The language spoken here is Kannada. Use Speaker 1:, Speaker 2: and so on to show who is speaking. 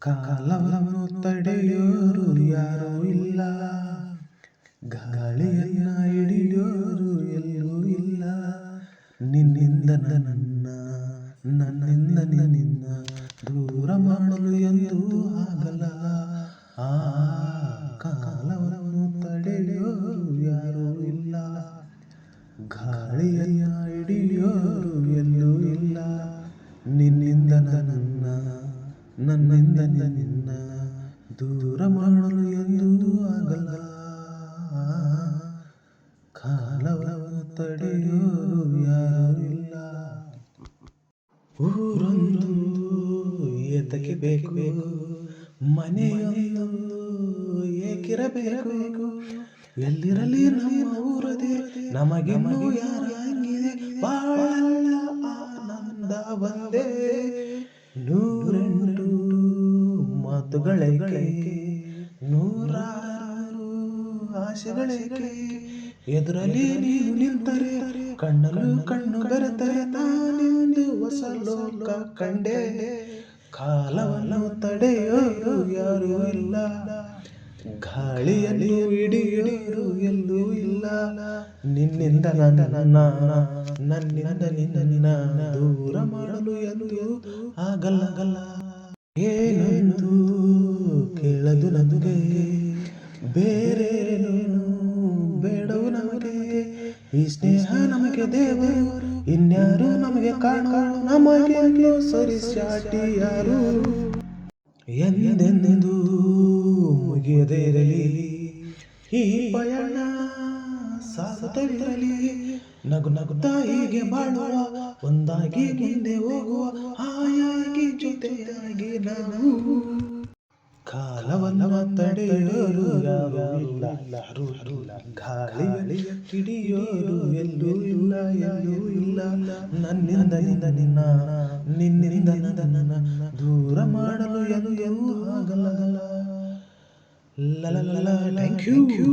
Speaker 1: ಕಾಲವನ್ನು ತಡೆಯೋರು ಯಾರೂ ಇಲ್ಲ, ಗಾಳಿಯನ್ನ ಹಿಡಿಯೋರು ಎಲ್ಲೂ ಇಲ್ಲ. ನಿನ್ನಿಂದ ನನ್ನ, ನನ್ನಿಂದ ನಿನ್ನ ದೂರ ಮಾಡಲು ಎಂದೂ ಆಗಲ್ಲ. ಆ ಕಾಲವನ್ನು ತಡೆಯೋರು ಯಾರೂ ಇಲ್ಲ, ಗಾಳಿಯನ್ನ ಹಿಡಿಯೋರು ಎಲ್ಲೂ ಇಲ್ಲ. ನಿನ್ನಿಂದ ನನ್ನ, ನನ್ನಿಂದ ನಿನ್ನ ದೂರ ಮಾಡಲು ಎಂದೂ ಆಗಲ್ಲ. ಕಾಲವನ್ನು ತಡೆಯೋರು ಯಾರೂ ಇಲ್ಲ. ಊರೊಂದು ಏತಕ್ಕೆ ಬೇಕು, ಮನೆಯೊಂದು ಏಕಿರಬೇಕು. ಎಲ್ಲಿರಲಿ ನಮ್ಮ ಊರದೇ, ನಮಗಿನ್ನೂ ಯಾರಾಗಿದೆ ಬಾಳಲ್ಲ ಆನಂದ ಒಂದೇ. ನೂರೆಂಟು ಮಾತುಗಳೈಕೆ, ನೂರಾರು ಆಸೆಗಳೈಕೆ. ಎದುರಲ್ಲಿ ನೀನು ನಿಂತರೆ, ಕಣ್ಣಲ್ಲೂ ಕಣ್ಣು ಬೆರೆತರೆ, ನಾನಿಂದು ಹೊಸ ಲೋಕ ಕಂಡೆ. ಕಾಲವನ್ನು ತಡೆಯೋರು ಯಾರೂ ಇಲ್ಲ, ಗಾಳಿಯನ್ನು ಹಿಡಿಯೋರು ಎಲ್ಲೂ ಇಲ್ಲ. ನಿನ್ನಿಂದ ನನ್ನ, ನನ್ನಿಂದ ನಿನ್ನ ದೂರ ಮಾಡಲು ಎಂದೂ ಆಗಲ್ಲ. ಏನೊಂದು ಕೇಳದು ನಮಗೆ, ಬೇರೇನು ಬೇಡವು ನಮಗೆ. ಈ ಸ್ನೇಹ ನಮಗೆ ದೇವರು, ಇನ್ಯಾರು ನಮಗೆ ಕಾಣೋರು, ನಮಗೆಲ್ಲೋ ಸರಿಸಾಟಿ ಯಾರು. ಎಂದೆಂದು ಮುಗಿಯದೇ ಇರಲಿ ಈ ಪಯಣ, ಸಾಗುತ್ತಲಿರಲಿ ನಗು ನಗುತ್ತಾ ಹೀಗೆ ಬಾಳುವ, ಒಂದಾಗಿ ಮುಂದೆ ಹೋಗುವ, ಹಾಯಾಗಿ ಜೊತೆಯಾಗಿ ನಾವು. ಕಾಲವನ್ನು ತಡೆಯೋರು ಯಾರೂ ಇಲ್ಲ, ಗಾಳಿಯ ಹಿಡಿಯೋರು ಎಲ್ಲೂ ಇಲ್ಲ, ಎಲ್ಲೂ ಇಲ್ಲ. ನನ್ನಿಂದ ನಿನ್ನ, ನಿನ್ನಿಂದ ನನ್ನ ದೂರ ಮಾಡಲು ಎಂದೂ ಆಗಲ್ಲ. Thank you.